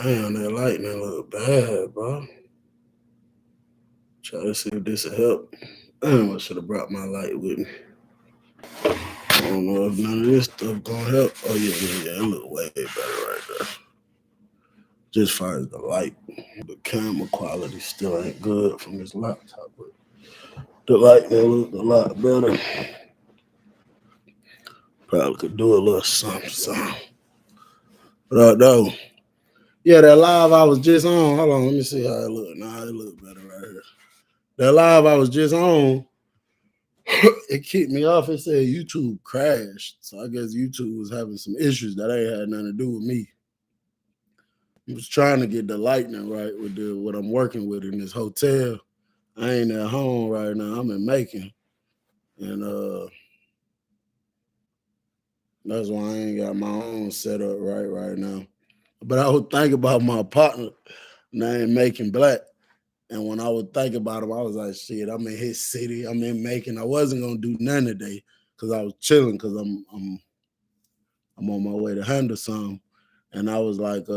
Damn, that lightning look bad, bro. Try to see if this will help. Damn, I should have brought my light with me. I don't know if none of this stuff gonna help. Oh yeah, yeah, yeah. It look way better right there. Just far as the light, the camera quality still ain't good from this laptop, but the lightning look a lot better. Probably could do a little something, something. But though, yeah, that live I was just on. Hold on, let me see how it look. Nah, it look better right here. That live I was just on, it kicked me off. It said YouTube crashed. So I guess YouTube was having some issues that ain't had nothing to do with me. I was trying to get the lightning right with what I'm working with in this hotel. I ain't at home right now. I'm in Macon. And that's why I ain't got my own setup right now. But I would think about my partner named Macon Black. And when I would think about him, I was like, shit, I'm in his city. I'm in Macon. I wasn't gonna do none today because I was chilling because I'm on my way to handle some. And I was like,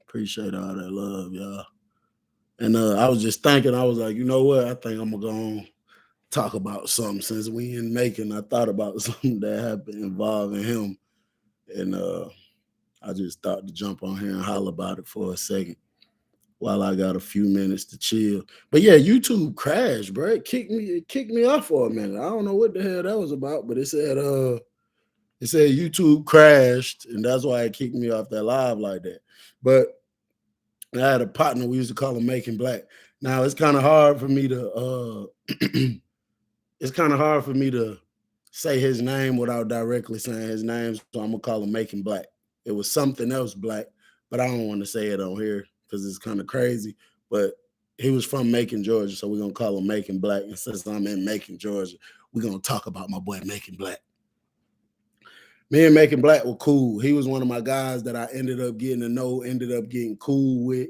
appreciate all that love, y'all. And I was just thinking, I was like, you know what? I think I'm gonna go on talk about something since we in Macon. I thought about something that happened involving him. And I just thought to jump on here and holler about it for a second while I got a few minutes to chill. But yeah, YouTube crashed, bro. It kicked me off for a minute. I don't know what the hell that was about, but it said YouTube crashed, and that's why it kicked me off that live like that. But I had a partner, we used to call him Making Black. Now it's kind of hard for me to it's kind of hard for me to say his name without directly saying his name, so I'm gonna call him Making Black. It was something else black, but I don't want to say it on here because it's kind of crazy. But he was from Macon, Georgia, so we're gonna call him Making Black. And since I'm in Macon, Georgia, we're gonna talk about my boy Making Black. Me and Making Black were cool. He was one of my guys that I ended up getting to know, ended up getting cool with,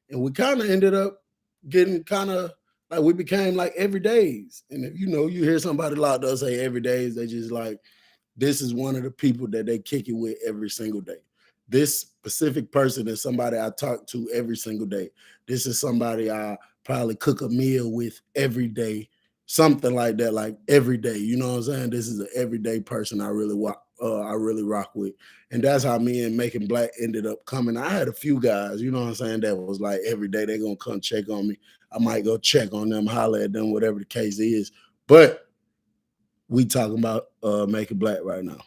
and we kind of ended up getting kind of like we became like everydays. And if you hear somebody like us say everydays, they just like this is one of the people that they kick it with every single day. This specific person is somebody I talk to every single day. This is somebody I probably cook a meal with every day, something like that, like every day. You know what I'm saying? This is an everyday person I really rock with, and that's how me and Making Black ended up coming. I had a few guys, you know what I'm saying, that was like every day they gonna come check on me. I might go check on them, holler at them, whatever the case is. But we talking about Making Black right now.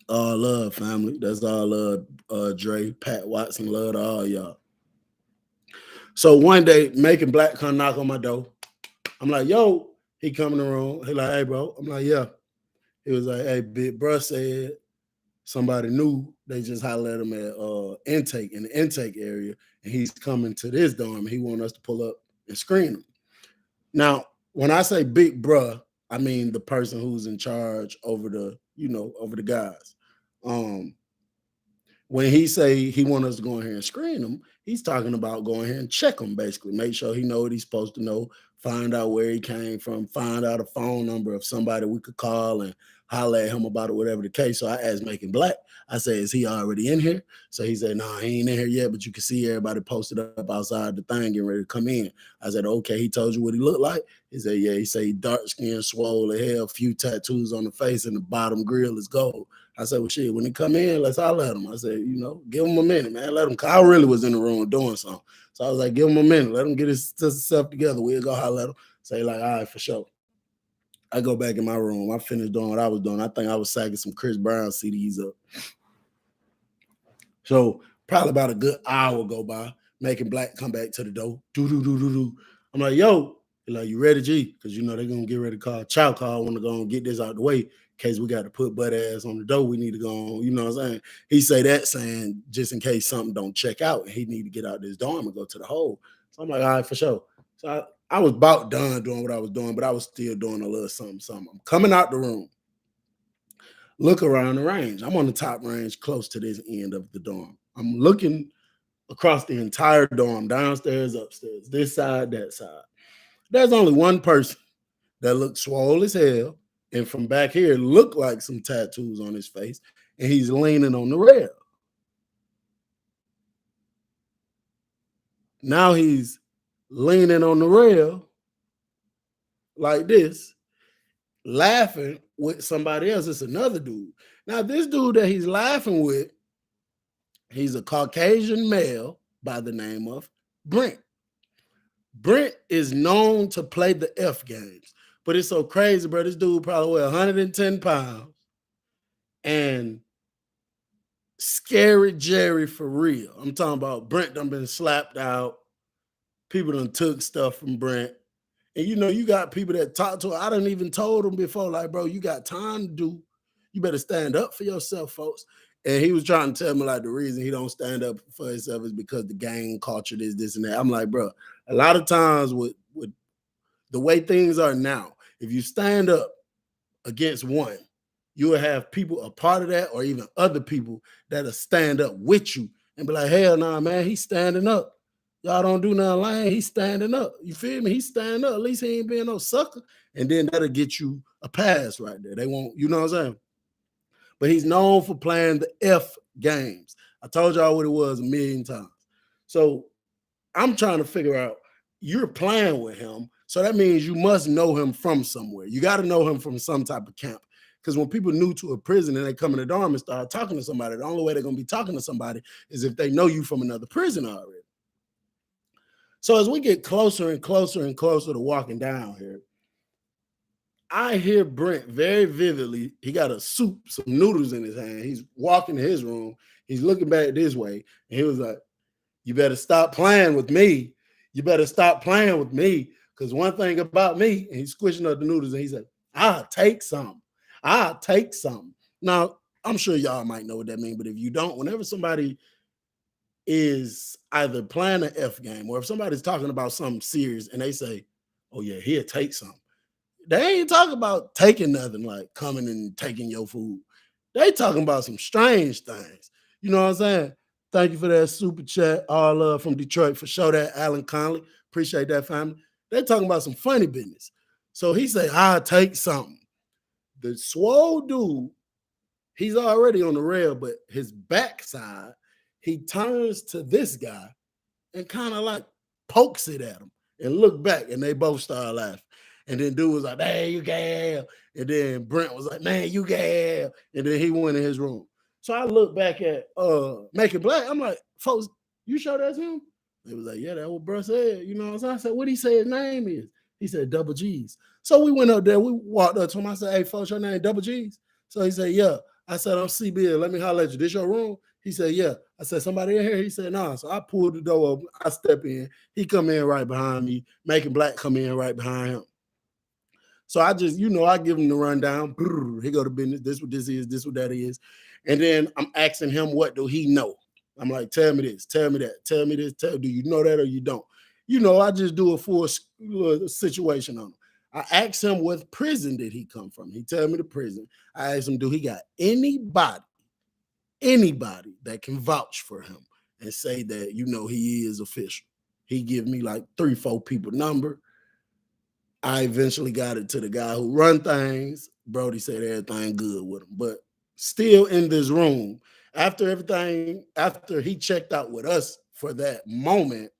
All love, family. That's all love. Dre, Pat Watson, love to all y'all. So one day, Making Black come knock on my door. I'm like, yo, he come in the room. He like, hey, bro. I'm like, yeah. He was like, hey, big bro said somebody new. They just hollered at him at intake in the intake area, and he's coming to this dorm. He want us to pull up and screen him. Now, when I say big bruh, I mean the person who's in charge over the guys. Um, when he say he want us to go in here and screen him, he's talking about going here and check him, basically, make sure he know what he's supposed to know, find out where he came from, find out a phone number of somebody we could call and holler at him about it, whatever the case. So I asked Making Black, I said, is he already in here? So he said, no, nah, he ain't in here yet, but you can see everybody posted up outside the thing getting ready to come in. I said, okay, he told you what he looked like? He said, yeah, he said he dark skin, swole hair, a few tattoos on the face, and the bottom grill is gold. I said, well, shit, when he come in, let's holler at him. I said, give him a minute, man. Let him, I really was in the room doing something. So I was like, give him a minute. Let him get his stuff together. We'll go holler at him. Say like, all right, for sure. I go back in my room. I finished doing what I was doing. I think I was sacking some Chris Brown CDs up. So probably about a good hour go by, Making Black come back to the door. Do. I'm like, yo, like, you ready, G? Because they're gonna get ready to call chow call. I want to go and get this out the way in case we got to put butt ass on the door. We need to go on, you know what I'm saying? He say that saying just in case something don't check out and he need to get out this dorm and go to the hole. So I'm like, all right, for sure. So I was about done doing what I was doing, but I was still doing a little something. I'm coming out the room. Look around the range. I'm on the top range close to this end of the dorm. I'm looking across the entire dorm, downstairs, upstairs, this side, that side. There's only one person that looked swole as hell, and from back here looked like some tattoos on his face, and he's leaning on the rail. Now he's leaning on the rail like this, laughing with somebody else. It's another dude. Now, this dude that he's laughing with, he's a Caucasian male by the name of Brent. Brent is known to play the F games, but it's so crazy, bro. This dude probably weigh 110 pounds and scary Jerry for real. I'm talking about Brent done been slapped out. People done took stuff from Brent. And you know, you got people that talk to her. I done even told him before, like, bro, you got time to do. You better stand up for yourself, folks. And he was trying to tell me, like, the reason he don't stand up for himself is because the gang culture, this, and that. I'm like, bro, a lot of times with the way things are now, if you stand up against one, you will have people a part of that, or even other people that'll stand up with you and be like, hell nah, man, he's standing up. Y'all don't do nothing lying. He's standing up. You feel me? He's standing up. At least he ain't being no sucker. And then that'll get you a pass right there. They won't, you know what I'm saying? But he's known for playing the F games. I told y'all what it was a million times. So I'm trying to figure out, you're playing with him. So that means you must know him from somewhere. You got to know him from some type of camp. Because when people new to a prison and they come in the dorm and start talking to somebody, the only way they're going to be talking to somebody is if they know you from another prison already. So as we get closer and closer and closer to walking down here, I hear Brent very vividly. He got a soup, some noodles in his hand. He's walking to his room. He's looking back this way. And he was like, you better stop playing with me. You better stop playing with me. Because one thing about me, and he's squishing up the noodles, and he said, I'll take some. I'll take some. Now, I'm sure y'all might know what that means, but if you don't, whenever somebody is either playing an F game or if somebody's talking about something serious and they say, oh yeah, he'll take some, they ain't talking about taking nothing like coming and taking your food. They talking about some strange things. You know what I'm saying? Thank you for that super chat. All love from Detroit for sure. That Alan Conley. Appreciate that, family. They talking about some funny business. So he say, I'll take something. The swole dude, he's already on the rail, but his backside, he turns to this guy and kind of like pokes it at him and look back, and they both start laughing. And then dude was like, hey, you gal. And then Brent was like, man, you gal. And then he went in his room. So I look back at Making Black. I'm like, folks, you sure that's him? They was like, yeah, that's what bro said. You know what I'm saying? I said, what did he say his name is? He said Double G's. So we went up there. We walked up to him. I said, hey, folks, your name Double G's? So he said, yeah. I said, I'm CB. Let me holler at you. This your room? He said, yeah. I said, somebody in here? He said, nah. So I pulled the door open. I step in. He come in right behind me. Making Black come in right behind him. So I just, I give him the rundown. He go to business. This what this is. This what that is. And then I'm asking him, what do he know? I'm like, tell me this. Tell me that. Tell me this. Do you know that or you don't? I just do a full situation on him. I asked him what prison did he come from. He tell me the prison. I asked him, do he got anybody that can vouch for him and say that, he is official? He give me like 3-4 people number. I eventually got it to the guy who run things. Brody said everything good with him, but still in this room, after he checked out with us for that moment,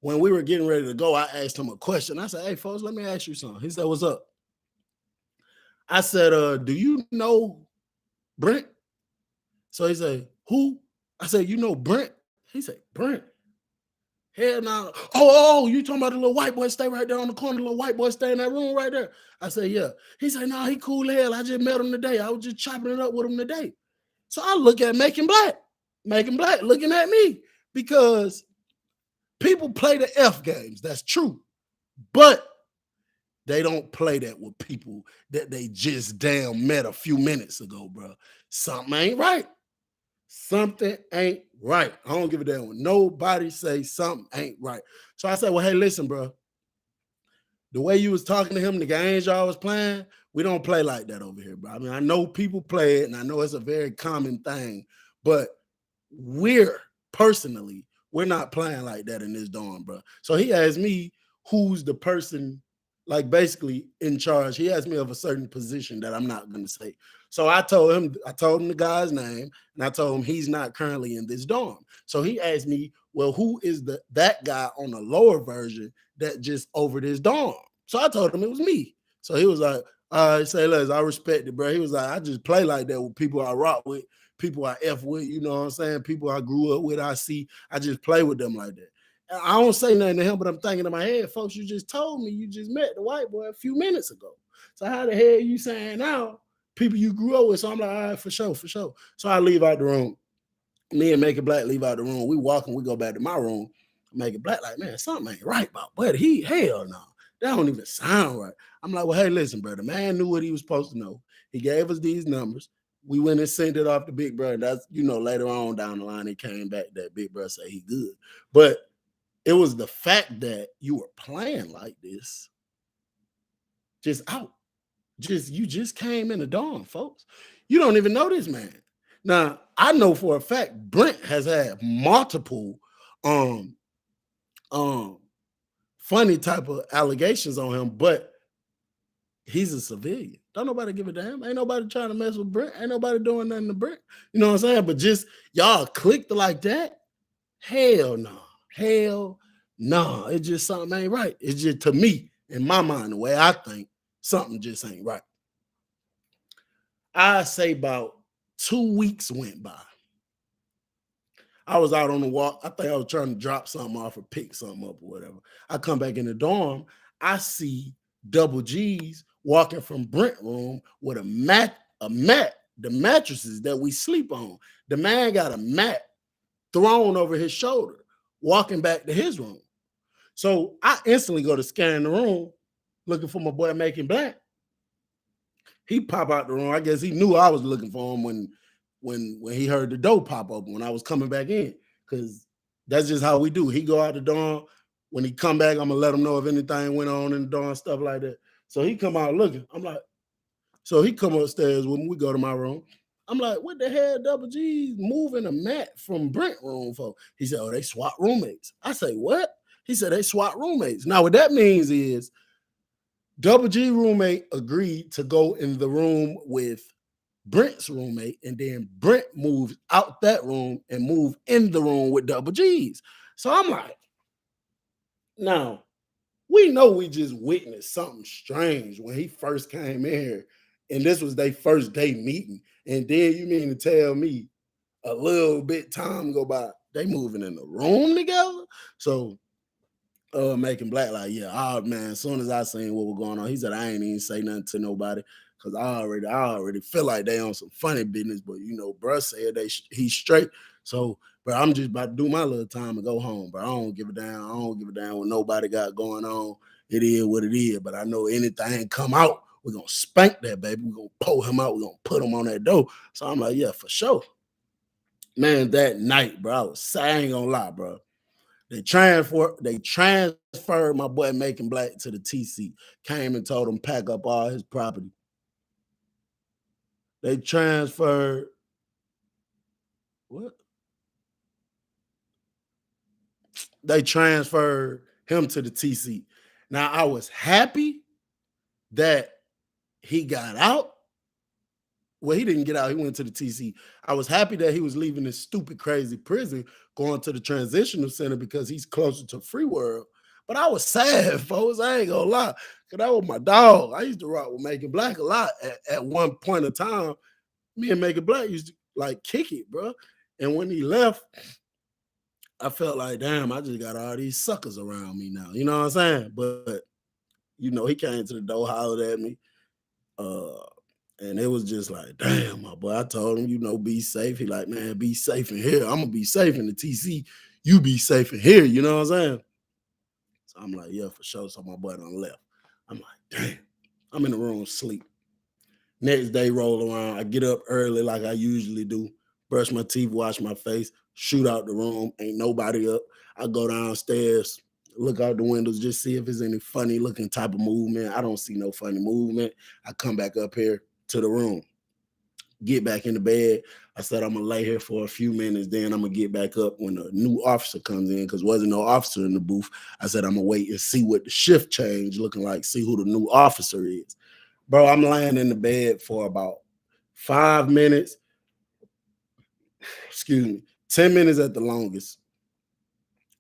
when we were getting ready to go, I asked him a question. I said, hey, folks, let me ask you something. He said, what's up? I said, do you know Brent? So he said, who? I said, you know Brent? He said, Brent? Hell no. Oh, you talking about the little white boy stay right there on the corner, the little white boy stay in that room right there? I said, yeah. He said, no, he cool hell. I just met him today. I was just chopping it up with him today. So I look at Making Black looking at me, because people play the F games. That's true. But they don't play that with people that they just damn met a few minutes ago, bro. Something ain't right. Something ain't right. I don't give a damn when nobody say something ain't right. So I said, well, hey, listen, bro. The way you was talking to him, the games y'all was playing, we don't play like that over here, bro. I mean, I know people play it, and I know it's a very common thing, but we're not playing like that in this dorm, bro. So he asked me who's the person, like basically in charge. He asked me of a certain position that I'm not going to say. So I told him the guy's name, and I told him he's not currently in this dorm. So he asked me, well, who is that guy on the lower version that just over this dorm? So I told him it was me. So he was like, say less, I respect it, bro. He was like, I just play like that with people I rock with, people I F with, you know what I'm saying? People I grew up with, I just play with them like that. And I don't say nothing to him, but I'm thinking in my head, folks, you just told me you just met the white boy a few minutes ago. So how the hell you saying now people you grew up with? So I'm like, all right, for sure, for sure. So I leave out the room. Me and Make It Black leave out the room. We walk and we go back to my room. Make It Black like, man, something ain't right about buddy. Hell no. That don't even sound right. I'm like, well, hey, listen, bro. The man knew what he was supposed to know. He gave us these numbers. We went and sent it off to Big Brother. That's, later on down the line, he came back that Big Brother said he good. But it was the fact that you were playing like this, just out. You just came in the dawn, folks. You don't even know this man. Now, I know for a fact Brent has had multiple um funny type of allegations on him, but he's a civilian. Don't nobody give a damn. Ain't nobody trying to mess with Brent. Ain't nobody doing nothing to Brent. You know what I'm saying? But just y'all clicked like that. Hell no. Hell no. It's just something ain't right. It's just, to me, in my mind, the way I think, something just ain't right. I say about 2 weeks went by. I was out on the walk. I think I was trying to drop something off or pick something up or whatever. I come back in the dorm. I see Double G's walking from Brent room with a mat, the mattresses that we sleep on. The man got a mat thrown over his shoulder, walking back to his room. So I instantly go to scan the room, looking for my boy Making Black. He pop out the room. I guess he knew I was looking for him when he heard the door pop open when I was coming back in, because that's just how we do. He go out the door. When he come back, I'm gonna let him know if anything went on in the door and stuff like that. So he come out looking. I'm like, so he come upstairs with me. We go to my room. I'm like, what the hell, Double G's moving a mat from Brent room for? He said, oh, they swap roommates. I say, what? He said, they swap roommates. Now, what that means is Double G roommate agreed to go in the room with Brent's roommate, and then Brent moves out that room and move in the room with Double G's. So I'm like, now, we know we just witnessed something strange when he first came in here, and this was their first day meeting. And then you mean to tell me a little bit time go by, they moving in the room together? So Making Black like, yeah, man, as soon as I seen what was going on, he said, I ain't even say nothing to nobody, because I already feel like they on some funny business. But bruh said he's straight. So, bro, I'm just about to do my little time and go home, bro. I don't give a damn. I don't give a damn what nobody got going on. It is what it is. But I know anything come out, we're gonna spank that baby. We're gonna pull him out. We're gonna put him on that door. So I'm like, yeah, for sure. Man, that night, bro, I ain't gonna lie, bro. They transferred my boy Making Black to the TC. Came and told him pack up all his property. They transferred what? They transferred him to the TC. Now, I was happy that he got out. Well, he didn't get out. He went to the TC. I was happy that he was leaving this stupid, crazy prison, going to the transitional center because he's closer to Free World. But I was sad, folks. I ain't gonna lie, because that was my dog. I used to rock with Making Black a lot. At one point in time, me and Making Black used to like kick it, bro. And when he left, I felt like, damn, I just got all these suckers around me now. You know what I'm saying? But he came to the door, hollered at me. And it was just like, damn, my boy. I told him, be safe. He like, man, be safe in here. I'm gonna be safe in the TC. You be safe in here. You know what I'm saying? So I'm like, yeah, for sure. So my boy done left. I'm like, damn. I'm in the room sleep. Next day roll around. I get up early like I usually do. Brush my teeth, wash my face, shoot out the room. Ain't nobody up. I go downstairs, look out the windows, just see if there's any funny looking type of movement. I don't see no funny movement. I come back up here to the room, get back in the bed. I said, I'm gonna lay here for a few minutes, then I'm gonna get back up when a new officer comes in, because wasn't no officer in the booth. I said, I'm gonna wait and see what the shift change looking like, see who the new officer is. Bro, I'm laying in the bed for about 5 minutes, excuse me, 10 minutes at the longest.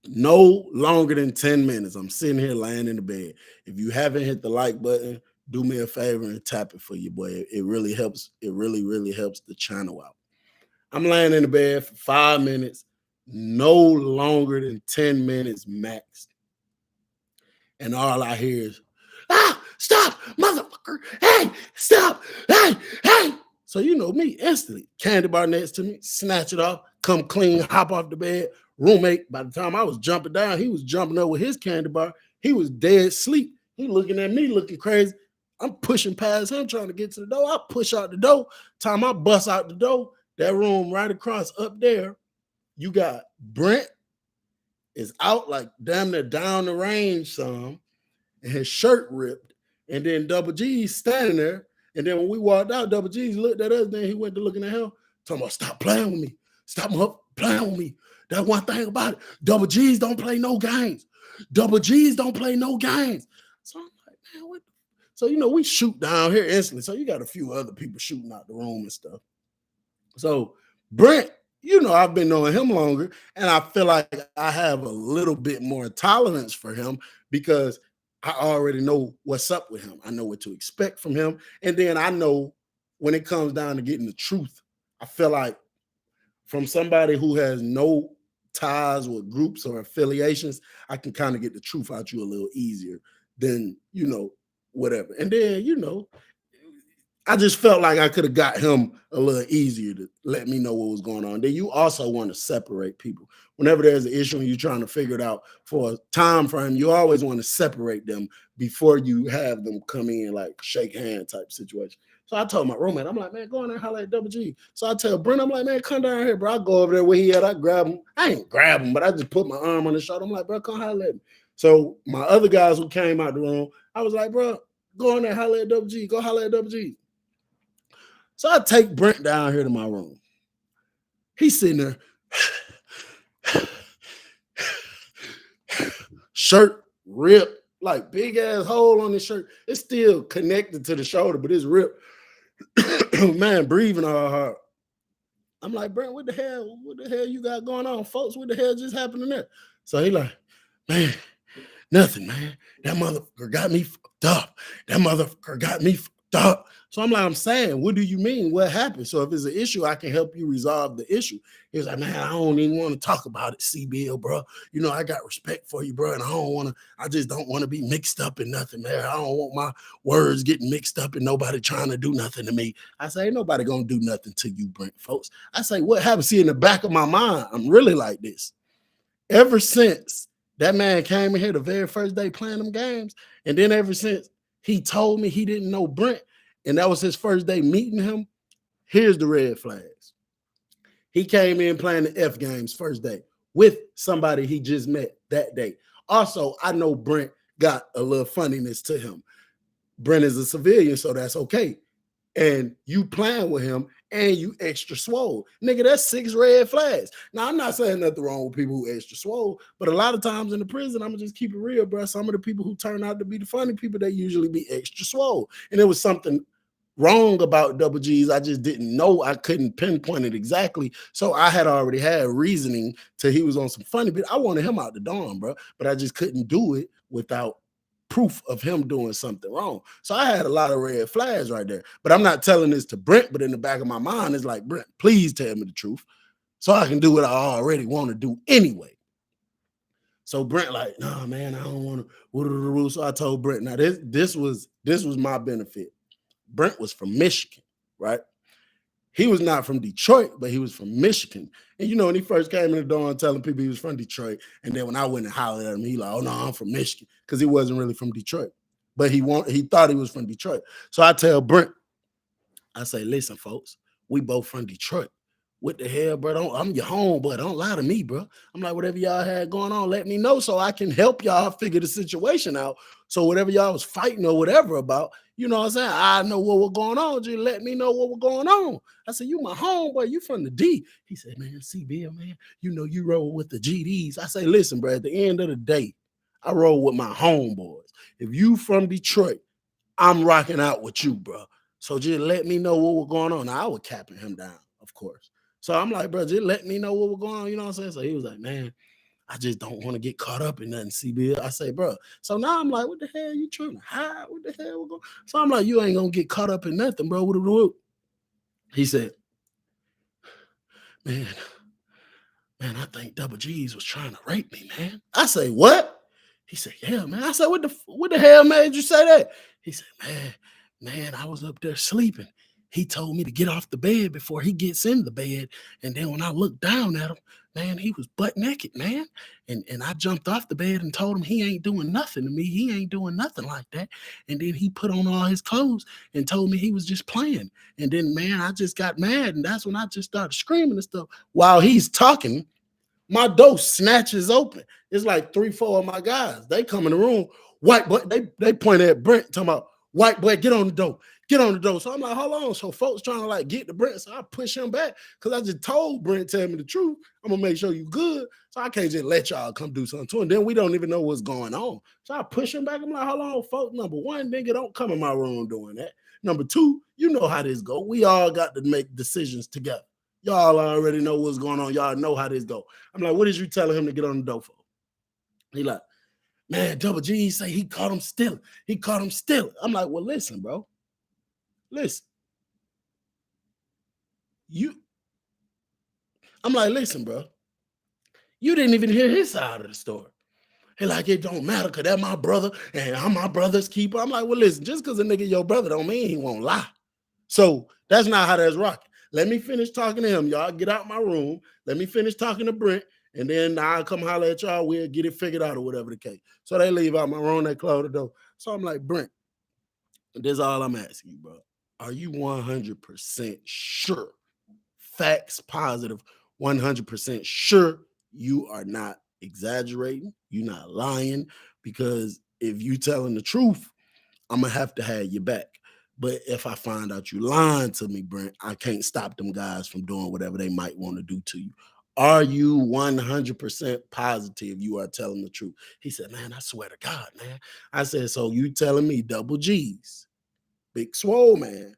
No longer than 10 minutes. I'm sitting here laying in the bed. If you haven't hit the like button, do me a favor and tap it for you, boy. It really helps. It really, really helps the channel out. I'm laying in the bed for 5 minutes, no longer than 10 minutes max. And all I hear is, stop, motherfucker. Hey, stop. Hey. So you know me instantly. Candy bar next to me, snatch it off, come clean, hop off the bed. Roommate, by the time I was jumping down, he was jumping up with his candy bar. He was dead asleep. He looking at me, looking crazy. I'm pushing past him, trying to get to the door. I push out the door. Time I bust out the door, that room right across up there, you got Brent is out like damn near down the range some, and his shirt ripped. And then Double G's standing there. And then when we walked out, Double G's looked at us. Then he went to looking at him, talking about, stop playing with me. Stop playing with me. That's one thing about it. Double G's don't play no games. Double G's don't play no games. So I'm like, man, what? So, you know, we shoot down here instantly. So you got a few other people shooting out the room and stuff. So Brent, you know, I've been knowing him longer, and I feel like I have a little bit more tolerance for him because I already know what's up with him. I know what to expect from him. And then I know when it comes down to getting the truth, I feel like from somebody who has no ties with groups or affiliations, I can kind of get the truth out you a little easier than, you know, whatever. And then, you know, I just felt like I could have got him a little easier to let me know what was going on. Then you also want to separate people. Whenever there's an issue and you're trying to figure it out for a time frame, you always want to separate them before you have them come in like shake hand type situation. So I told my roommate, I'm like, man, go in there and holler at Double G. So I tell Brent, I'm like, man, come down here, bro. I go over there where he at. I grab him. I ain't grab him, but I just put my arm on his shoulder. I'm like, bro, come holler at me. So my other guys who came out the room, I was like, bro, go in there, holler at Double G. Go holler at Double G. So I take Brent down here to my room. He's sitting there, shirt ripped, like big ass hole on his shirt. It's still connected to the shoulder, but it's ripped. Man, breathing all hard. I'm like, Brent, what the hell you got going on, folks? What the hell just happened in there? So he like, man, nothing, man. That motherfucker got me fucked up. That motherfucker got me fucked up. So I'm like, I'm saying, what do you mean? What happened? So if it's an issue, I can help you resolve the issue. He was like, man, I don't even want to talk about it, CBL, bro. You know, I got respect for you, bro, and I just don't want to be mixed up in nothing, man. I don't want my words getting mixed up and nobody trying to do nothing to me. I say, ain't nobody gonna do nothing to you, Brent, folks. I say, what happened? See, in the back of my mind, I'm really like this. Ever since that man came in here the very first day playing them games, and then ever since he told me he didn't know Brent, and that was his first day meeting him, here's the red flags. He came in playing the F games first day with somebody he just met that day. Also, I know Brent got a little funniness to him. Brent is a civilian, so that's okay. And you playing with him and you extra swole. Nigga, that's 6 red flags. Now, I'm not saying nothing wrong with people who extra swole, but a lot of times in the prison, I'm going to just keep it real, bro. Some of the people who turn out to be the funny people, they usually be extra swole. And there was something wrong about Double G's. I just didn't know. I couldn't pinpoint it exactly. So I had already had reasoning till he was on some funny bit. I wanted him out the dorm, bro, but I just couldn't do it without proof of him doing something wrong. So I had a lot of red flags right there. But I'm not telling this to Brent, but in the back of my mind, it's like, Brent, please tell me the truth so I can do what I already want to do anyway. So Brent like, nah, man, I don't want to. So I told Brent, now this was my benefit. Brent was from Michigan, right? He was not from Detroit, but he was from Michigan. And you know, when he first came in the door and telling people he was from Detroit, and then when I went and hollered at him, he like, oh no, I'm from Michigan, because he wasn't really from Detroit. But he thought he was from Detroit. So I tell Brent, I say, listen, folks, we both from Detroit. What the hell, bro? I'm your homeboy. Don't lie to me, bro. I'm like, whatever y'all had going on, let me know so I can help y'all figure the situation out. So whatever y'all was fighting or whatever about, you know what I'm saying? I know what was going on. Just let me know what was going on. I said, you my homeboy. You from the D. He said, man, CBL, man, you know you roll with the GDs. I say, listen, bro, at the end of the day, I roll with my homeboys. If you from Detroit, I'm rocking out with you, bro. So just let me know what was going on. Now, I was capping him down, of course. So I'm like, bro, just let me know what was going on. You know what I'm saying? So he was like, man, I just don't want to get caught up in nothing, CB. I say, bro. So now I'm like, what the hell you trying to hide? What the hell? Going? So I'm like, you ain't gonna get caught up in nothing, bro. What? He said, man, man, I think Double G's was trying to rape me, man. I say, what? He said, yeah, man. I said, what the hell made you say that? He said, man, I was up there sleeping. He told me to get off the bed before he gets in the bed. And then when I looked down at him, man, he was butt naked, man. And I jumped off the bed and told him he ain't doing nothing to me. He ain't doing nothing like that. And then he put on all his clothes and told me he was just playing. And then, man, I just got mad. And that's when I just started screaming and stuff. While he's talking, my door snatches open. It's like 3-4 of my guys. They come in the room. White boy, they point at Brent, talking about, white boy, get on the door. Get on the door. So I'm like, hold on. So folks trying to like get to Brent. So I push him back because I just told Brent, tell me the truth. I'm gonna make sure you good. So I can't just let y'all come do something to him. Then we don't even know what's going on. So I push him back. I'm like, hold on, folks. Number one, nigga, don't come in my room doing that. Number two, you know how this go. We all got to make decisions together. Y'all already know what's going on. Y'all know how this go. I'm like, what is you telling him to get on the door for? He like, man, Double G say he caught him stealing. He caught him stealing. I'm like, well, listen, bro. Listen. I'm like, listen, bro. You didn't even hear his side of the story. He like, it don't matter because that's my brother and I'm my brother's keeper. I'm like, well, listen, just because a nigga your brother don't mean he won't lie. So that's not how that's rocking. Let me finish talking to him. Y'all get out my room. Let me finish talking to Brent. And then I'll come holler at y'all. We'll get it figured out or whatever the case. So they leave out my room. They close the door. So I'm like, Brent, this is all I'm asking you, bro. Are you 100% sure? Facts positive, 100% sure you are not exaggerating. You're not lying. Because if you telling the truth, I'm going to have your back. But if I find out you lying to me, Brent, I can't stop them guys from doing whatever they might want to do to you. Are you 100% positive you are telling the truth? He said, man, I swear to God, man. I said, so you telling me Double G's, Big Swole man,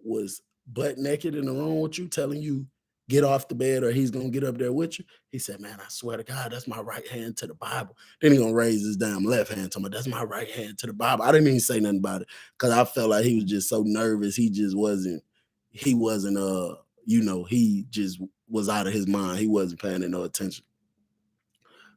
was butt naked in the room with you, telling you get off the bed or he's gonna get up there with you? He said, man, I swear to God, that's my right hand to the Bible. Then he gonna raise his damn left hand to me. That's my right hand to the Bible. I didn't even say nothing about it because I felt like he was just so nervous. He wasn't he just was out of his mind. He wasn't paying no attention.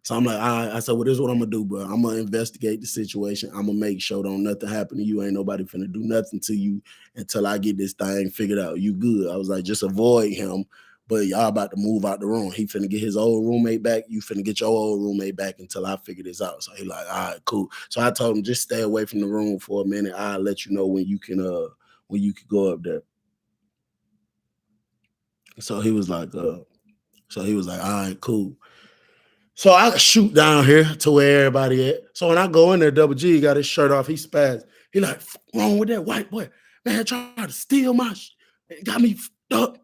So I'm like, I said, well, this is what I'm gonna do, bro. I'm gonna investigate the situation. I'm gonna make sure don't nothing happen to you. Ain't nobody finna do nothing to you until I get this thing figured out. You good? I was like, just avoid him. But y'all about to move out the room. He finna get his old roommate back. You finna get your old roommate back until I figure this out. So he like, all right, cool. So I told him just stay away from the room for a minute. I'll let you know when you can go up there. So he was like, all right, cool. So I shoot down here to where everybody at. So when I go in there, Double G got his shirt off. He spazzed. He like, wrong with that white boy? Man, trying to steal my shit. Got me up.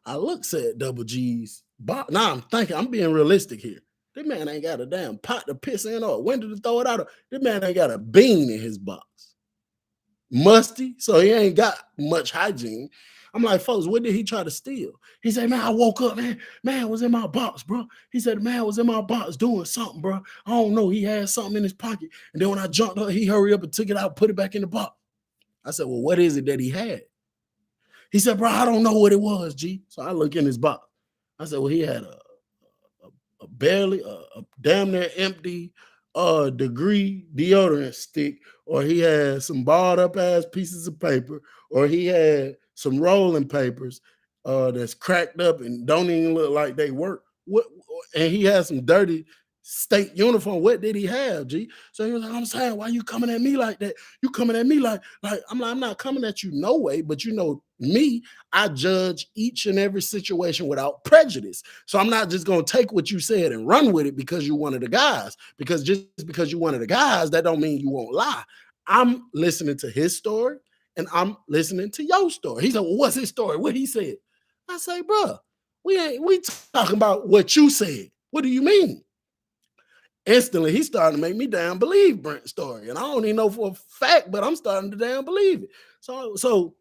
I looked at Double G's box. Now I'm thinking, I'm being realistic here. This man ain't got a damn pot to piss in or a window to throw it out of. This man ain't got a bean in his box. Musty, so he ain't got much hygiene. I'm like, folks, what did he try to steal? He said, man, I woke up, man was in my box, bro. He said, man was in my box doing something, bro. I don't know. He had something in his pocket. And then when I jumped up, he hurried up and took it out, put it back in the box. I said, well, what is it that he had? He said, bro, I don't know what it was, G. So I look in his box. I said, well, he had a barely, a damn near empty degree deodorant stick, or he had some balled up ass pieces of paper, or he had some rolling papers that's cracked up and don't even look like they work. What? And he had some dirty state uniform. What did he have, G? So he was like, I'm saying, why you coming at me like that? You coming at me like I'm not coming at you no way, but you know me, I judge each and every situation without prejudice. So I'm not just gonna take what you said and run with it because you're one of the guys. Because just because you're one of the guys, that don't mean you won't lie. I'm listening to his story and I'm listening to your story. He said, well, what's his story? What he said? I say, bro, we talking about what you said. What do you mean? instantly he started to make me damn believe Brent's story. And I don't even know for a fact, but I'm starting to damn believe it. So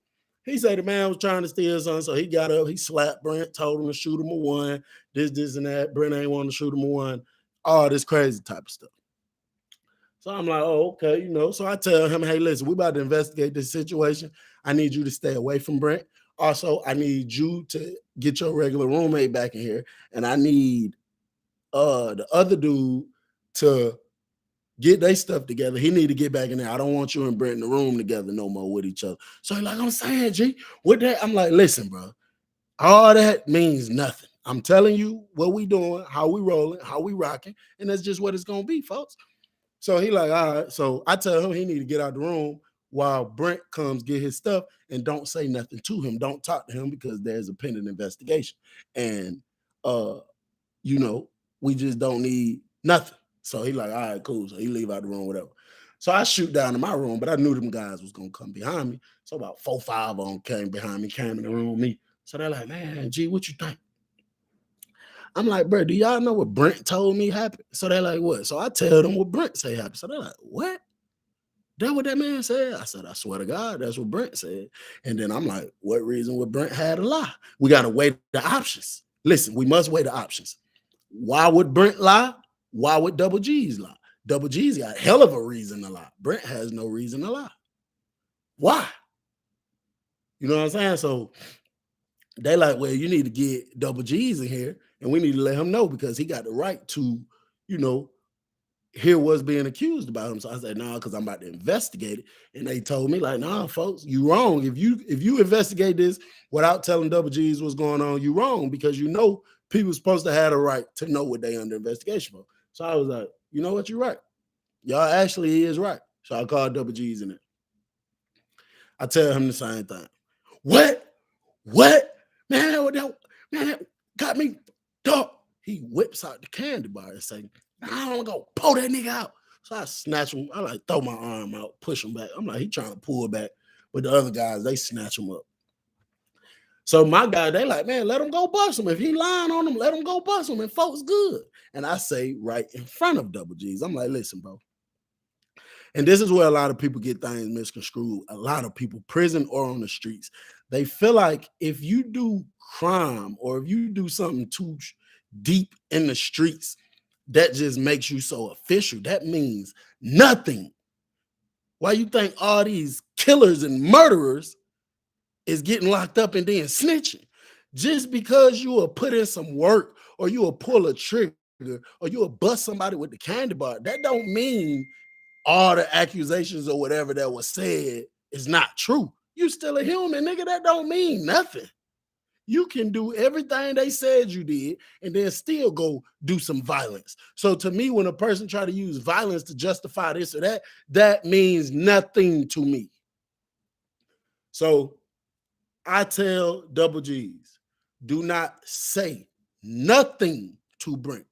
he said the man was trying to steal something. So he got up, he slapped Brent, told him to shoot him a one, this, and that. Brent ain't want to shoot him a one, all this crazy type of stuff. So I'm like, oh, okay, So I tell him, hey, listen, we about to investigate this situation. I need you to stay away from Brent. Also, I need you to get your regular roommate back in here. And I need the other dude to get their stuff together. He need to get back in there. I don't want you and Brent in the room together no more with each other. So he's like, I'm saying, G, with that, I'm like, listen, bro, all that means nothing. I'm telling you what we doing, how we rolling, how we rocking, and that's just what it's gonna be, folks. So he like, all right. So I tell him he need to get out the room while Brent comes get his stuff, and don't say nothing to him. Don't talk to him because there's a pending investigation. And we just don't need nothing. So he like, all right, cool. So he leave out the room, whatever. So I shoot down to my room, but I knew them guys was gonna come behind me. So about 4, 5 of them came behind me, came in the room with me. So they're like, man, G, what you think? I'm like, bro, do y'all know what Brent told me happened? So they're like, what? So I tell them what Brent say happened. So they're like, what? That what that man said? I said, I swear to God, that's what Brent said. And then I'm like, what reason would Brent have to lie? We got to weigh the options. Listen, we must weigh the options. Why would Brent lie? Why would Double G's lie? Double G's got a hell of a reason to lie. Brent has no reason to lie. Why? You know what I'm saying? So they like, well, you need to get Double G's in here, and we need to let him know because he got the right to, hear what's being accused about him. So I said, no, because I'm about to investigate it. And they told me, like, nah, folks, you wrong. If you investigate this without telling Double G's what's going on, you wrong because people supposed to have a right to know what they under investigation for. So I was like, you know what, you're right. Y'all actually is right. So I called Double G's in it. I tell him the same thing. What? Man, that got me, dog. He whips out the candy bar and say, I don't go pull that nigga out. So I snatch him. I like throw my arm out, push him back. I'm like, he trying to pull back. But the other guys, they snatch him up. So my guy, they like, man, let him go bust him. If he lying on him, let him go bust him. And folks good. And I say right in front of Double G's, I'm like, listen, bro. And this is where a lot of people get things misconstrued. A lot of people, prison or on the streets, they feel like if you do crime or if you do something too deep in the streets, that just makes you so official. That means nothing. Why you think all these killers and murderers is getting locked up and then snitching? Just because you will put in some work or you will pull a trigger or you will bust somebody with the candy bar, that don't mean all the accusations or whatever that was said is not true. You still a human, nigga. That don't mean nothing. You can do everything they said you did and then still go do some violence. So to me, when a person try to use violence to justify this or that, that means nothing to me. So I tell Double G's, do not say nothing to Brent.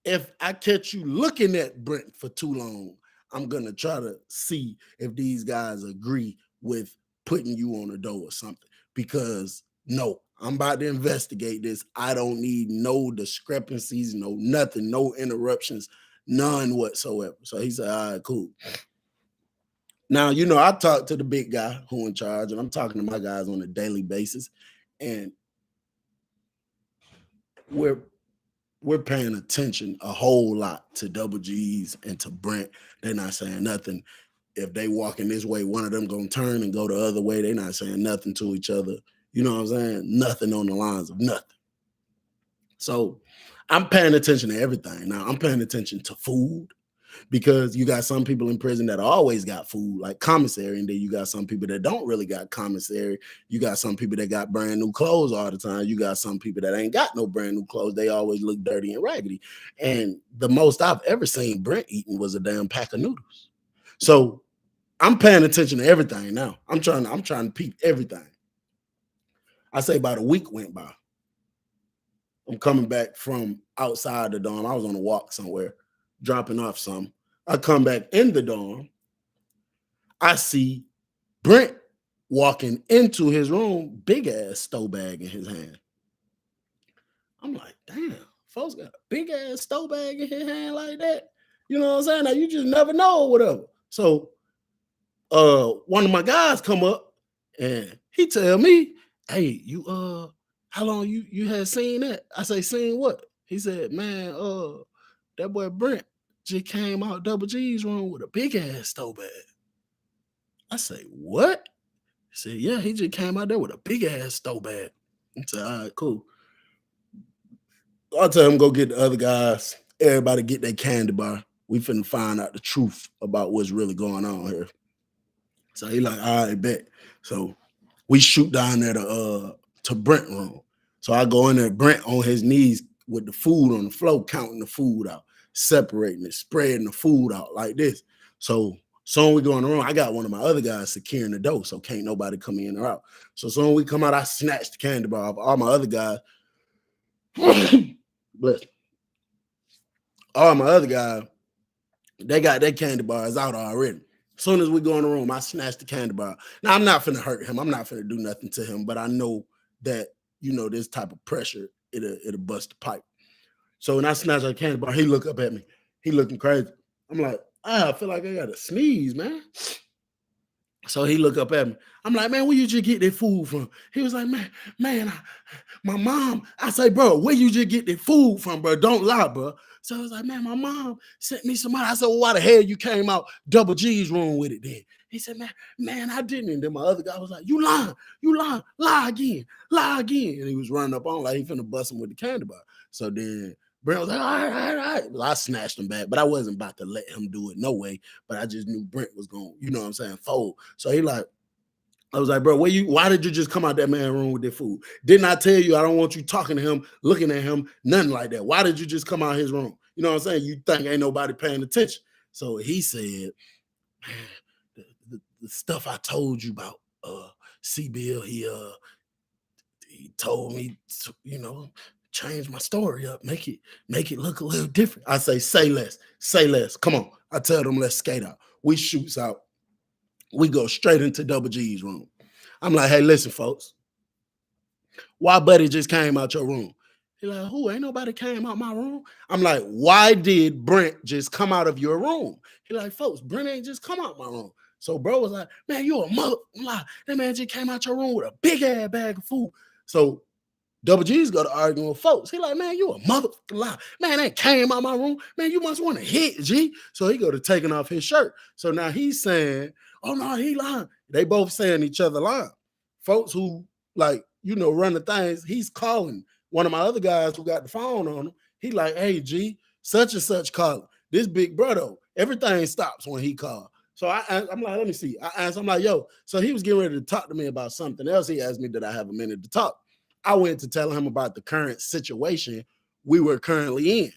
If I catch you looking at Brent for too long, I'm going to try to see if these guys agree with putting you on the door or something. Because no, I'm about to investigate this. I don't need no discrepancies, no nothing, no interruptions, none whatsoever. So he said, all right, cool. Now, I talk to the big guy who in charge, and I'm talking to my guys on a daily basis. And we're paying attention a whole lot to Double G's and to Brent. They're not saying nothing. If they walking this way, one of them gonna turn and go the other way. They're not saying nothing to each other. You know what I'm saying? Nothing on the lines of nothing. So I'm paying attention to everything. Now I'm paying attention to food because you got some people in prison that always got food, like commissary, and then you got some people that don't really got commissary. You got some people that got brand new clothes all the time. You got some people that ain't got no brand new clothes. They always look dirty and raggedy. And the most I've ever seen Brent eating was a damn pack of noodles. So I'm paying attention to everything now. I'm trying to peep everything. I say about a week went by. I'm coming back from outside the dorm. I was on a walk somewhere, dropping off some. I come back in the dorm. I see Brent walking into his room, big ass stove bag in his hand. I'm like, damn, Folks got a big ass stove bag in his hand like that. You know what I'm saying? Now you just never know or whatever. So one of my guys come up and he tell me, hey, you how long you had seen that? I say, seen what? He said, man, that boy Brent just came out Double G's room with a big ass stove bag. I say, what? He said, yeah, he just came out there with a big ass stove bag. I said, all right, cool. I'll tell him go get the other guys. Everybody get their candy bar. We finna find out the truth about what's really going on here. So he like, all right, bet. So we shoot down there to Brent room. So I go in there, Brent on his knees with the food on the floor, counting the food out, separating it, spreading the food out like this. So soon we go in the room, I got one of my other guys securing the door, so can't nobody come in or out. So soon we come out, I snatch the candy bar off. All my other guys, bless. All my other guys, they got their candy bars out already. As soon as we go in the room, I snatch the candy bar. Now, I'm not finna hurt him. I'm not finna do nothing to him, but I know that, you know, this type of pressure, it'll bust the pipe. So when I snatch a candy bar, he look up at me. He looking crazy. I'm like, I feel like I got to sneeze, man. So he look up at me. I'm like, man, where you just get that food from? He was like, man, my mom. I say, bro, where you just get that food from, bro? Don't lie, bro. So I was like, man, my mom sent me some money. I said, well, why the hell you came out Double G's room with it then? He said, man, I didn't. And then my other guy was like, you lying, lie again. And he was running up on like he finna bust him with the candy bar. So then Brent was like, all right. Well, I snatched him back, but I wasn't about to let him do it no way. But I just knew Brent was going, you know what I'm saying, fold. So he like, I was like, bro, why did you just come out that man room with that food? Didn't I tell you I don't want you talking to him, looking at him, nothing like that? Why did you just come out his room? You know what I'm saying? You think ain't nobody paying attention. So he said, man, the stuff I told you about C-Bill, he told me to, you know, change my story up, make it look a little different. I say less. Come on. I tell them, let's skate out. We shoots out. We go straight into Double G's room. I'm like, hey, listen, folks. Why Buddy just came out your room? He like, who? Ain't nobody came out my room. I'm like, why did Brent just come out of your room? He like, folks, Brent ain't just come out my room. So bro was like, man, you a mother. That man just came out your room with a big ass bag of food. So Double G's got to argue with folks. He like, man, you a motherfucking lie. Man, that came out my room. Man, you must want to hit, G. So he go to taking off his shirt. So now he's saying, oh, no, he lying. They both saying each other lying. Folks who, like, you know, run the things, he's calling one of my other guys who got the phone on him. He like, hey, G, such and such calling. This big brother, everything stops when he called. So I'm like, let me see. I asked, I'm like, yo, so he was getting ready to talk to me about something else. He asked me, did I have a minute to talk? I went to tell him about the current situation we were currently in.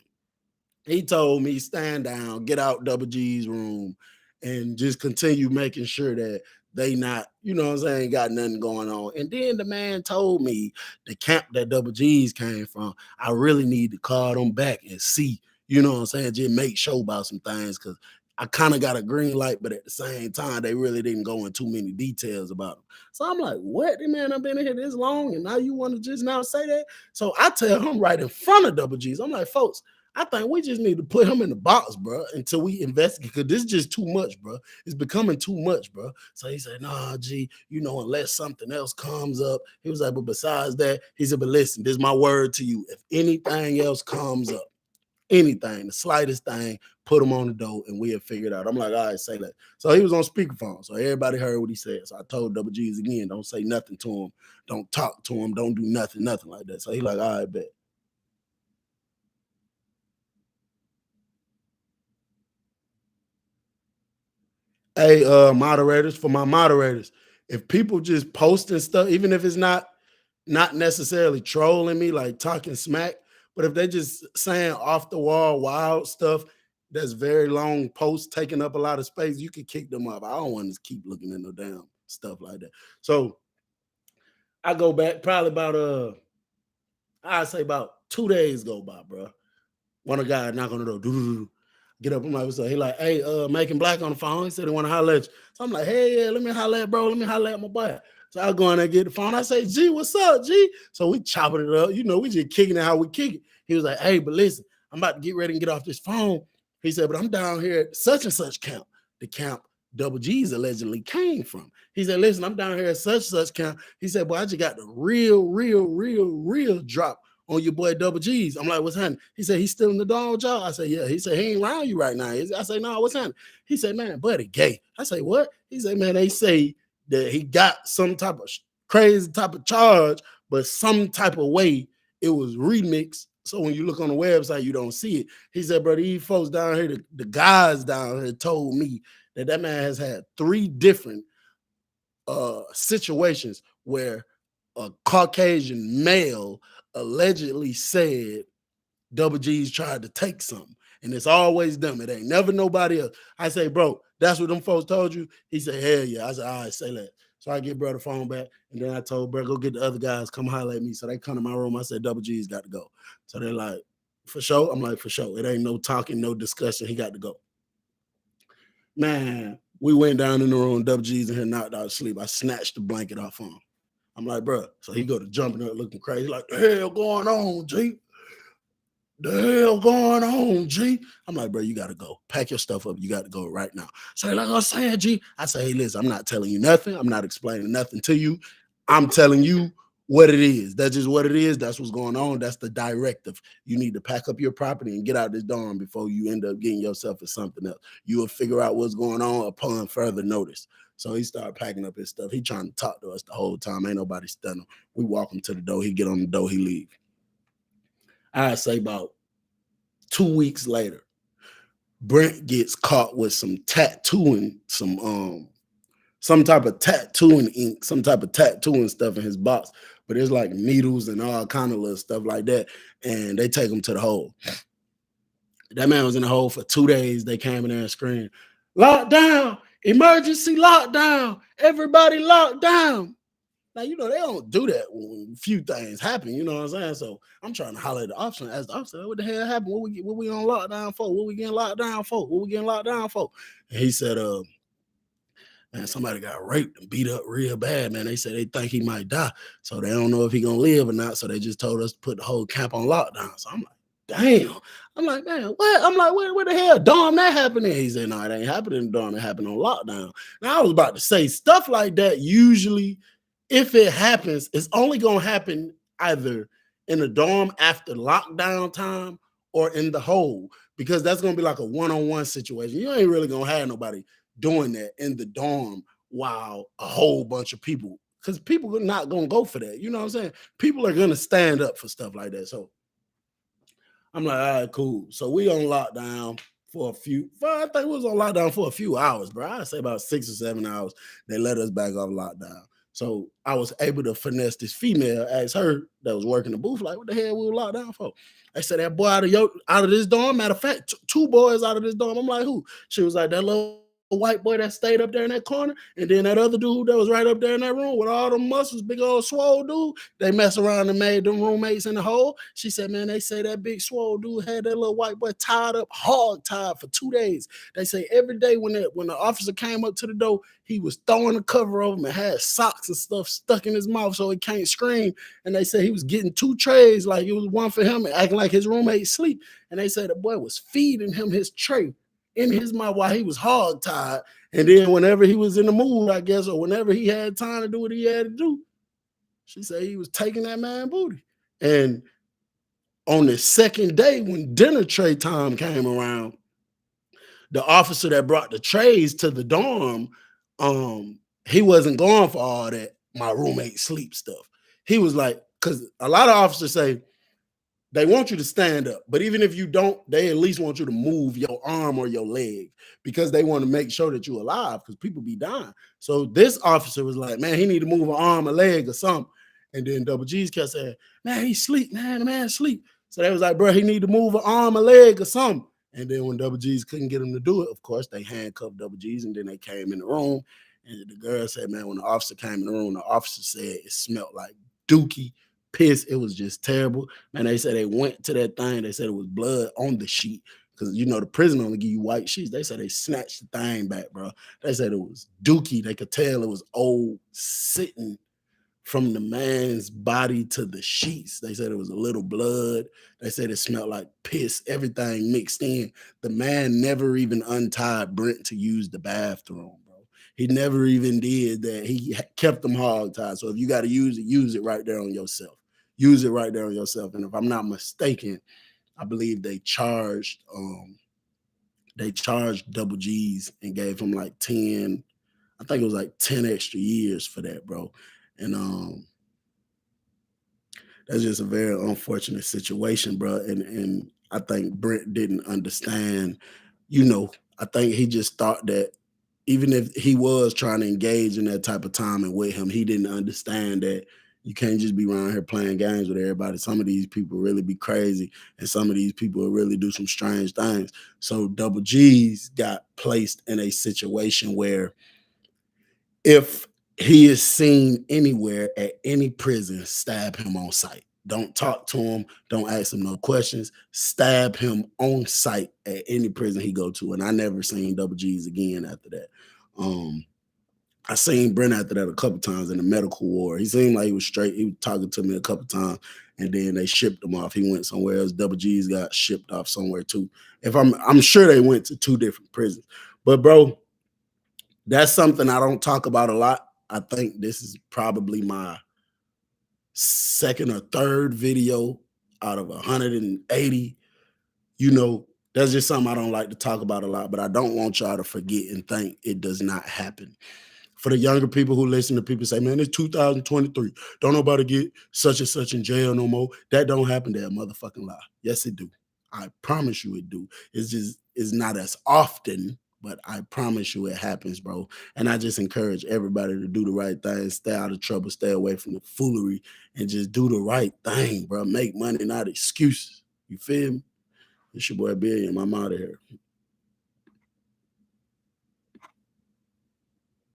He told me, stand down, get out Double G's room, and just continue making sure that they not, you know what I'm saying, got nothing going on. And then the man told me the camp that Double G's came from, I really need to call them back and see, you know what I'm saying, just make sure about some things, because I kind of got a green light, but at the same time, they really didn't go into too many details about them. So I'm like, what? Man, I've been in here this long, and now you want to just now say that? So I tell him right in front of Double G's, I'm like, folks, I think we just need to put him in the box, bro, until we investigate, because this is just too much, bro. It's becoming too much, bro. So he said, nah, G, you know, unless something else comes up. He was like, but besides that, he said, but listen, this is my word to you. If anything else comes up, anything, the slightest thing, put him on the door and we'll figure it out. I'm like, all right, say that. So he was on speakerphone. So everybody heard what he said. So I told Double G's again, don't say nothing to him. Don't talk to him. Don't do nothing like that. So he like, all right, bet. Hey, moderators, for my moderators, if people just posting stuff, even if it's not necessarily trolling me, like talking smack, but if they just saying off the wall wild stuff that's very long posts taking up a lot of space, you can kick them off. I don't want to keep looking at no damn stuff like that. So I go back probably about I'd say about 2 days go by, bro. One of the guys knock on the door, get up. I'm like, what's up? He like, hey, Making Black on the phone. He said he want to holler at you. So I'm like, hey, yeah, let me holler at bro. Let me holler at my boy. So I go in there, get the phone. I say, G, what's up, G? So we chopping it up. You know, we just kicking it how we kick it. He was like, hey, but listen, I'm about to get ready and get off this phone. He said, but I'm down here at such and such camp, the camp Double G's allegedly came from. He said, listen, I'm down here at such camp. He said, boy, I just got the real drop on your boy Double G's. I'm like, what's happening? He said, he's still in the dog job. I said, yeah. He said, he ain't around you right now. I said, no, what's happening? He said, man, buddy, gay. I say, what? He said, man, they say that he got some type of crazy type of charge, but some type of way it was remixed. So when you look on the website, you don't see it. He said, bro, these folks down here, the guys down here told me that man has had 3 different situations where a Caucasian male allegedly said Double G's tried to take something. And it's always them. It ain't never nobody else. I say, bro, that's what them folks told you? He said, hell yeah. I said, all right, say that. So I get bro the phone back. And then I told bro, go get the other guys, come holler at me. So they come to my room. I said, Double G's got to go. So they're like, for sure? I'm like, for sure. It ain't no talking, no discussion. He got to go. Man, we went down in the room. Double G's in here knocked out sleep. I snatched the blanket off him. I'm like, bro. So he go to jumping up looking crazy. Like, the hell going on, G? The hell going on, G? I'm like, bro, you got to go. Pack your stuff up. You got to go right now. So like I was saying, G, I say, hey, listen, I'm not telling you nothing. I'm not explaining nothing to you. I'm telling you what it is. That's just what it is. That's what's going on. That's the directive. You need to pack up your property and get out this dorm before you end up getting yourself in something else. You will figure out what's going on upon further notice. So he started packing up his stuff. He trying to talk to us the whole time. Ain't nobody stunning him. We walk him to the door. He get on the door. He leave. I say about 2 weeks later, Brent gets caught with some tattooing, some type of tattooing ink, some type of tattooing stuff in his box. But it's like needles and all kind of little stuff like that. And they take him to the hole. That man was in the hole for 2 days. They came in there and screamed, lockdown, emergency lockdown, everybody locked down. Now, you know, they don't do that when few things happen, you know what I'm saying? So I'm trying to holler at the officer, ask the officer, what the hell happened? What we on lockdown for? What we getting locked down for? What we getting locked down for? And he said, man, somebody got raped and beat up real bad, man. They said they think he might die. So they don't know if he gonna live or not. So they just told us to put the whole camp on lockdown. So I'm like, damn. I'm like, man, what? I'm like, where the hell dorm that happening? He said, no, it ain't happening in dorm. It happened on lockdown. Now, I was about to say stuff like that usually, if it happens, it's only going to happen either in the dorm after lockdown time or in the hole, because that's going to be like a one-on-one situation. You ain't really going to have nobody doing that in the dorm while a whole bunch of people, because people are not going to go for that. You know what I'm saying? People are going to stand up for stuff like that. So I'm like, all right, cool. So we on lockdown for I think we was on lockdown for a few hours, bro. I'd say about 6 or 7 hours. They let us back off lockdown. So I was able to finesse this female, ask her that was working the booth, like, what the hell we were locked down for? I said, that boy out of this dorm. Matter of fact, 2 boys out of this dorm. I'm like, who? She was like, that little white boy that stayed up there in that corner, and then that other dude that was right up there in that room with all the muscles, big old swole dude. They mess around and made them roommates in the hole. She said, man, they say that big swole dude had that little white boy tied up, hog tied for 2 days. They say every day when the officer came up to the door, he was throwing the cover over him and had socks and stuff stuck in his mouth so he can't scream. And they said he was getting 2 trays, like it was one for him, and acting like his roommate sleep. And they said the boy was feeding him his tray in his mouth while he was hog tied. And then whenever he was in the mood, I guess, or whenever he had time to do what he had to do, she said he was taking that man booty. And on the second day, when dinner tray time came around, the officer that brought the trays to the dorm, he wasn't going for all that my roommate sleep stuff. He was like, because a lot of officers say, they want you to stand up, but even if you don't, they at least want you to move your arm or your leg, because they want to make sure that you're alive, because people be dying. So this officer was like, man, he need to move an arm, a leg, or something. And then Double G's kept saying, man, he sleep, man, the man sleep. So they was like, bro, he need to move an arm, a leg, or something. And then when Double G's couldn't get him to do it, of course, they handcuffed Double G's, and then they came in the room. And the girl said, man, when the officer came in the room, the officer said it smelled like dookie, piss. It was just terrible. Man, they said they went to that thing. They said it was blood on the sheet, because, you know, the prison only give you white sheets. They said they snatched the thing back, bro. They said it was dookie. They could tell it was old, sitting from the man's body to the sheets. They said it was a little blood. They said it smelled like piss, everything mixed in. The man never even untied Brent to use the bathroom, bro. He never even did that. He kept them hog tied. So if you got to use it right there on yourself. Use it right there on yourself. And if I'm not mistaken, I believe they charged Double G's and gave him like 10, I think it was like 10 extra years for that, bro. And that's just a very unfortunate situation, bro. And I think Brent didn't understand, you know, I think he just thought that even if he was trying to engage in that type of timing with him, he didn't understand that you can't just be around here playing games with everybody. Some of these people really be crazy, and some of these people will really do some strange things. So Double G's got placed in a situation where if he is seen anywhere at any prison, stab him on sight. Don't talk to him. Don't ask him no questions. Stab him on sight at any prison he go to. And I never seen Double G's again after that. I seen Brent after that a couple times in the medical ward. He seemed like he was straight. He was talking to me a couple times, and then they shipped him off. He went somewhere else. Double G's got shipped off somewhere too. If I'm sure they went to 2 different prisons. But bro, that's something I don't talk about a lot. I think this is probably my second or third video out of 180. You know, that's just something I don't like to talk about a lot, but I don't want y'all to forget and think it does not happen. For the younger people who listen to people say, man, it's 2023. Don't nobody get such and such in jail no more. That don't happen. They're a motherfucking lie. Yes, it do. I promise you it do. It's not as often, but I promise you it happens, bro. And I just encourage everybody to do the right thing, stay out of trouble, stay away from the foolery, and just do the right thing, bro. Make money, not excuses. You feel me? It's your boy Billion. I'm out of here.